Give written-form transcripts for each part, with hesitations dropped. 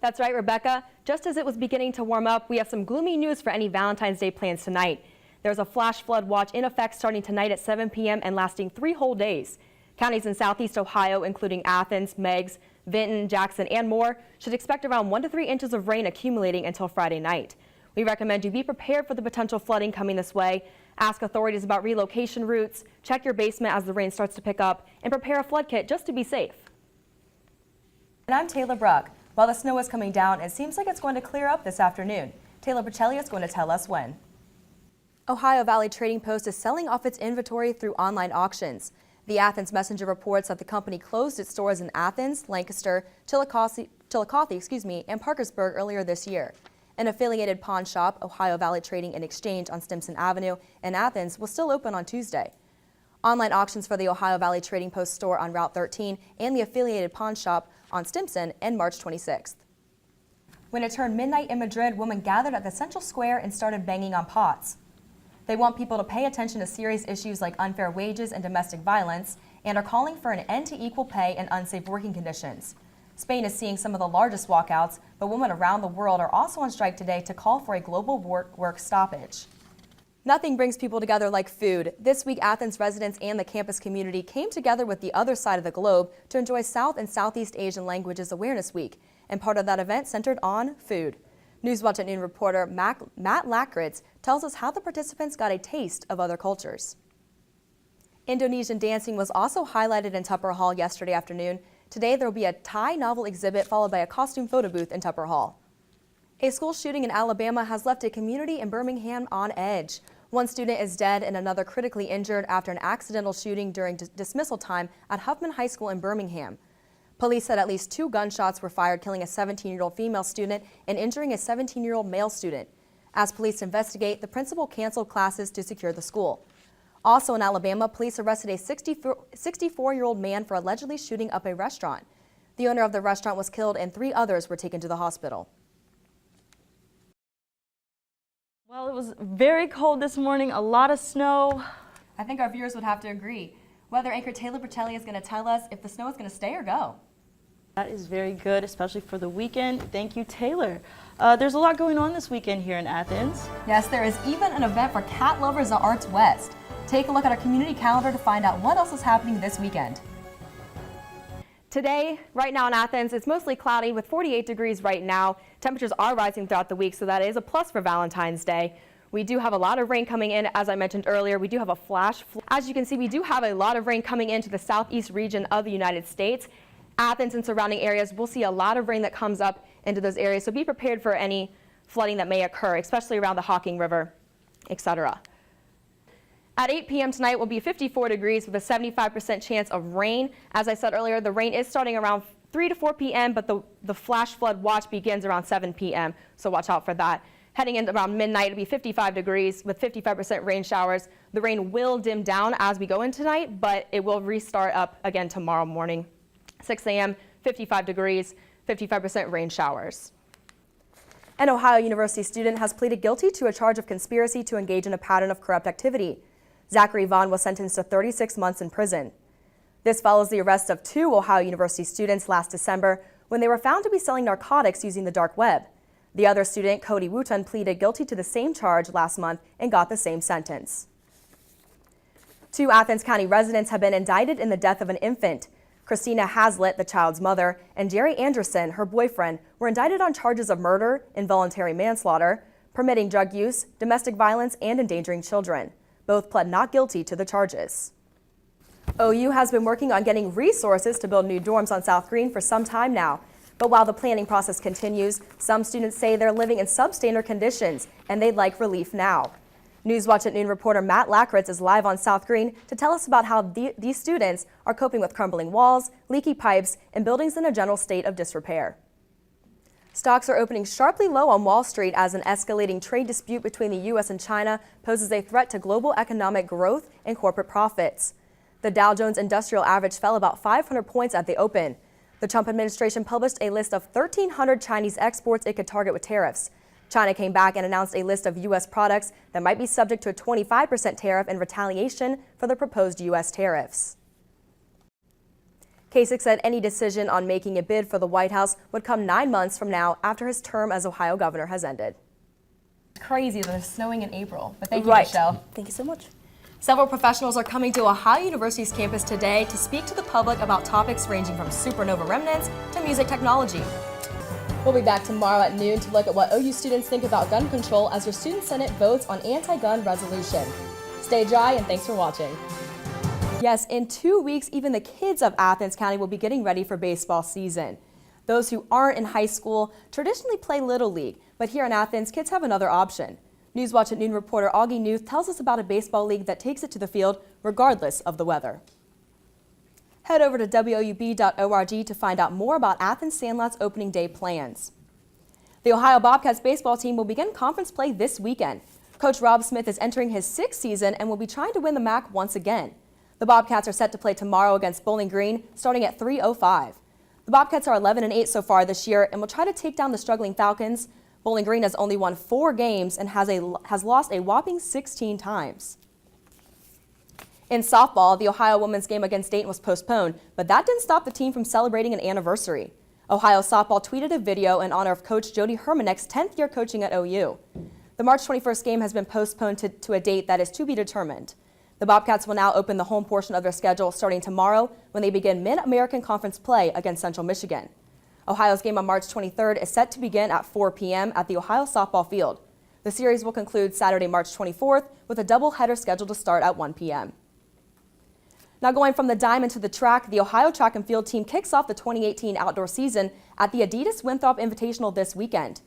That's right, Rebecca. Just as it was beginning to warm up, we have some gloomy news for any Valentine's Day plans tonight. There's a flash flood watch in effect starting tonight at 7 p.m. and lasting 3 whole days. Counties in southeast Ohio, including Athens, Meigs, Vinton, Jackson, and more, should expect around 1 to 3 inches of rain accumulating until Friday night. We recommend you be prepared for the potential flooding coming this way. Ask authorities about relocation routes, check your basement as the rain starts to pick up, and prepare a flood kit just to be safe. And I'm Taylor Bruck. While the snow is coming down, it seems like it's going to clear up this afternoon. Taylor Pacelli is going to tell us when. Ohio Valley Trading Post is selling off its inventory through online auctions. The Athens Messenger reports that the company closed its stores in Athens, Lancaster, Chillicothe, and Parkersburg earlier this year. An affiliated pawn shop, Ohio Valley Trading and Exchange on Stimson Avenue in Athens, was still open on Tuesday. Online auctions for the Ohio Valley Trading Post store on Route 13 and the affiliated pawn shop on Stimson end March 26th. When it turned midnight in Madrid, women gathered at the Central Square and started banging on pots. They want people to pay attention to serious issues like unfair wages and domestic violence and are calling for an end to equal pay and unsafe working conditions. Spain is seeing some of the largest walkouts, but women around the world are also on strike today to call for a global work stoppage. Nothing brings people together like food. This week, Athens residents and the campus community came together with the other side of the globe to enjoy South and Southeast Asian Languages Awareness Week, and part of that event centered on food. Newswatch at Noon reporter Matt Lakritz tells us how the participants got a taste of other cultures. Indonesian dancing was also highlighted in Tupper Hall yesterday afternoon. Today there will be a Thai novel exhibit followed by a costume photo booth in Tupper Hall. A school shooting in Alabama has left a community in Birmingham on edge. One student is dead and another critically injured after an accidental shooting during dismissal time at Huffman High School in Birmingham. Police said at least 2 gunshots were fired, killing a 17-year-old female student and injuring a 17-year-old male student. As police investigate, the principal canceled classes to secure the school. Also in Alabama, police arrested a 64-year-old man for allegedly shooting up a restaurant. The owner of the restaurant was killed and 3 others were taken to the hospital. Well, it was very cold this morning, a lot of snow. I think our viewers would have to agree. Weather anchor Taylor Pacelli is going to tell us if the snow is going to stay or go. That is very good, especially for the weekend. Thank you, Taylor. There's a lot going on this weekend here in Athens. Yes, there is even an event for cat lovers at Arts West. Take a look at our community calendar to find out what else is happening this weekend. Today, right now in Athens, it's mostly cloudy with 48 degrees right now. Temperatures are rising throughout the week, so that is a plus for Valentine's Day. We do have a lot of rain coming in, as I mentioned earlier. We do have a flash flood. As you can see, we do have a lot of rain coming into the southeast region of the United States. Athens and surrounding areas, we'll see a lot of rain that comes up into those areas, so be prepared for any flooding that may occur, especially around the Hocking River, etc. At 8 p.m. tonight will be 54 degrees with a 75% chance of rain. As I said earlier, the rain is starting around 3 to 4 p.m., but the flash flood watch begins around 7 p.m., so watch out for that. Heading in around midnight, it'll be 55 degrees with 55% rain showers. The rain will dim down as we go in tonight, but it will restart up again tomorrow morning. 6 a.m., 55 degrees, 55% rain showers. An Ohio University student has pleaded guilty to a charge of conspiracy to engage in a pattern of corrupt activity. Zachary Vaughn was sentenced to 36 months in prison. This follows the arrest of 2 Ohio University students last December when they were found to be selling narcotics using the dark web. The other student, Cody Wooten, pleaded guilty to the same charge last month and got the same sentence. 2 Athens County residents have been indicted in the death of an infant. Christina Hazlitt, the child's mother, and Jerry Anderson, her boyfriend, were indicted on charges of murder, involuntary manslaughter, permitting drug use, domestic violence, and endangering children. Both pled not guilty to the charges. OU has been working on getting resources to build new dorms on South Green for some time now. But while the planning process continues, some students say they're living in substandard conditions and they'd like relief now. Newswatch at Noon reporter Matt Lakritz is live on South Green to tell us about how these students are coping with crumbling walls, leaky pipes, and buildings in a general state of disrepair. Stocks are opening sharply low on Wall Street as an escalating trade dispute between the U.S. and China poses a threat to global economic growth and corporate profits. The Dow Jones Industrial Average fell about 500 points at the open. The Trump administration published a list of 1,300 Chinese exports it could target with tariffs. China came back and announced a list of U.S. products that might be subject to a 25% tariff in retaliation for the proposed U.S. tariffs. Kasich said any decision on making a bid for the White House would come 9 months from now after his term as Ohio governor has ended. It's crazy that it's snowing in April, but thank you, Michelle. Thank you so much. Several professionals are coming to Ohio University's campus today to speak to the public about topics ranging from supernova remnants to music technology. We'll be back tomorrow at noon to look at what OU students think about gun control as your student senate votes on anti-gun resolution. Stay dry and thanks for watching. Yes, in 2 weeks, even the kids of Athens County will be getting ready for baseball season. Those who aren't in high school traditionally play Little League, but here in Athens, kids have another option. Newswatch at Noon reporter Augie Newth tells us about a baseball league that takes it to the field regardless of the weather. Head over to woub.org to find out more about Athens Sandlot's opening day plans. The Ohio Bobcats baseball team will begin conference play this weekend. Coach Rob Smith is entering his 6th season and will be trying to win the MAC once again. The Bobcats are set to play tomorrow against Bowling Green, starting at 3:05. The Bobcats are 11-8 so far this year and will try to take down the struggling Falcons. Bowling Green has only won 4 games and has lost a whopping 16 times. In softball, the Ohio women's game against Dayton was postponed, but that didn't stop the team from celebrating an anniversary. Ohio softball tweeted a video in honor of Coach Jody Hermanek's 10th year coaching at OU. The March 21st game has been postponed to a date that is to be determined. The Bobcats will now open the home portion of their schedule starting tomorrow when they begin Mid-American Conference play against Central Michigan. Ohio's game on March 23rd is set to begin at 4 p.m. at the Ohio softball field. The series will conclude Saturday, March 24th with a doubleheader scheduled to start at 1 p.m. Now going from the diamond to the track, the Ohio track and field team kicks off the 2018 outdoor season at the Adidas Winthrop Invitational this weekend.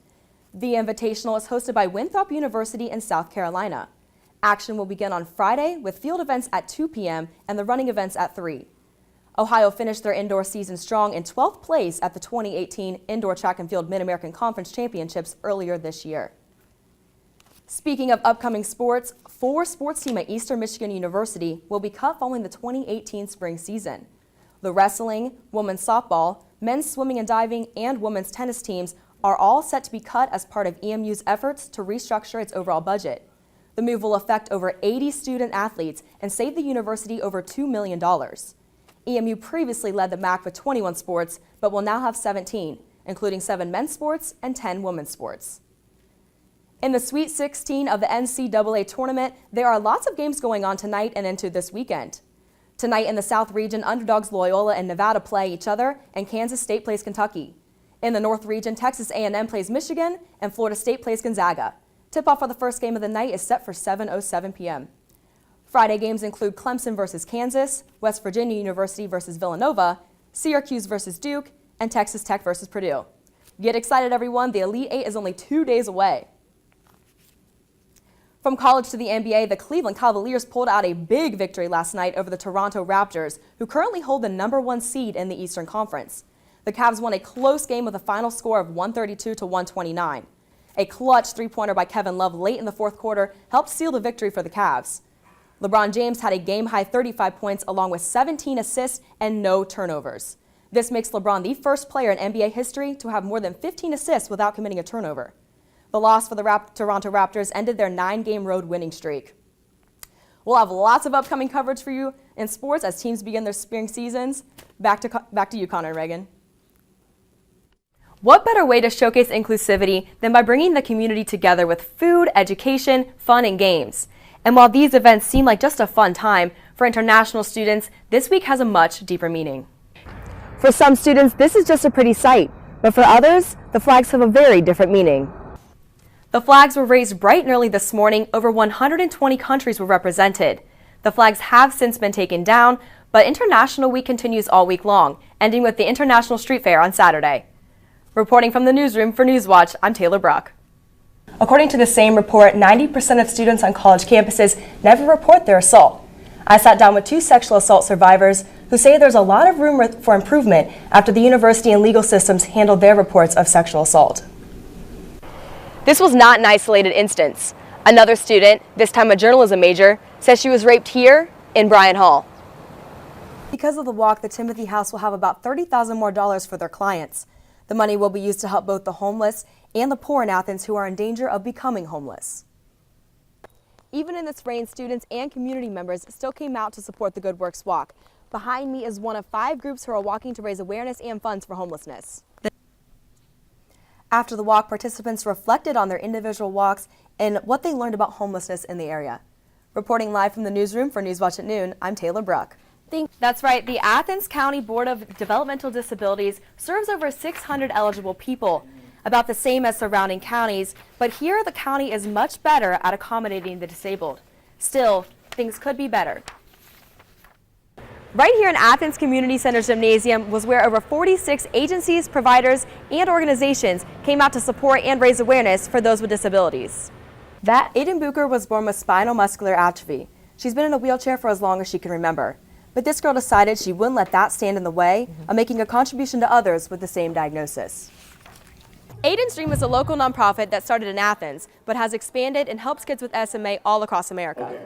The Invitational is hosted by Winthrop University in South Carolina. Action will begin on Friday with field events at 2 p.m. and the running events at 3. Ohio finished their indoor season strong in 12th place at the 2018 Indoor Track and Field Mid-American Conference Championships earlier this year. Speaking of upcoming sports, 4 sports teams at Eastern Michigan University will be cut following the 2018 spring season. The wrestling, women's softball, men's swimming and diving, and women's tennis teams are all set to be cut as part of EMU's efforts to restructure its overall budget. The move will affect over 80 student athletes and save the university over $2 million. EMU previously led the MAC with 21 sports, but will now have 17, including 7 men's sports and 10 women's sports. In the Sweet 16 of the NCAA tournament, there are lots of games going on tonight and into this weekend. Tonight in the South region, underdogs Loyola and Nevada play each other, and Kansas State plays Kentucky. In the North region, Texas A&M plays Michigan, and Florida State plays Gonzaga. Tip-off for the first game of the night is set for 7:07 p.m. Friday games include Clemson versus Kansas, West Virginia University versus Villanova, Syracuse versus Duke, and Texas Tech versus Purdue. Get excited, everyone. The Elite Eight is only 2 days away. From college to the NBA, the Cleveland Cavaliers pulled out a big victory last night over the Toronto Raptors, who currently hold the #1 seed in the Eastern Conference. The Cavs won a close game with a final score of 132-129. A clutch three-pointer by Kevin Love late in the fourth quarter helped seal the victory for the Cavs. LeBron James had a game-high 35 points along with 17 assists and no turnovers. This makes LeBron the first player in NBA history to have more than 15 assists without committing a turnover. The loss for the Toronto Raptors ended their 9-game road winning streak. We'll have lots of upcoming coverage for you in sports as teams begin their spring seasons. Back to you, Connor and Reagan. What better way to showcase inclusivity than by bringing the community together with food, education, fun, and games? And while these events seem like just a fun time, for international students, this week has a much deeper meaning. For some students, this is just a pretty sight, but for others, the flags have a very different meaning. The flags were raised bright and early this morning. Over 120 countries were represented. The flags have since been taken down, but International Week continues all week long, ending with the International Street Fair on Saturday. Reporting from the newsroom for Newswatch, I'm Taylor Bruck. According to the same report, 90% of students on college campuses never report their assault. I sat down with 2 sexual assault survivors who say there's a lot of room for improvement after the university and legal systems handled their reports of sexual assault. This was not an isolated instance. Another student, this time a journalism major, says she was raped here in Bryan Hall. Because of the walk, the Timothy House will have about $30,000 more for their clients. The money will be used to help both the homeless and the poor in Athens who are in danger of becoming homeless. Even in this rain, students and community members still came out to support the Good Works Walk. Behind me is one of 5 groups who are walking to raise awareness and funds for homelessness. After the walk, participants reflected on their individual walks and what they learned about homelessness in the area. Reporting live from the newsroom for Newswatch at noon, I'm Taylor Bruck. That's right, the Athens County Board of Developmental Disabilities serves over 600 eligible people, about the same as surrounding counties, but here the county is much better at accommodating the disabled. Still, things could be better. Right here in Athens Community Center Gymnasium was where over 46 agencies, providers, and organizations came out to support and raise awareness for those with disabilities. Aiden Bucher was born with spinal muscular atrophy. She's been in a wheelchair for as long as she can remember. But this girl decided she wouldn't let that stand in the way of making a contribution to others with the same diagnosis. Aiden's Dream is a local nonprofit that started in Athens, but has expanded and helps kids with SMA all across America.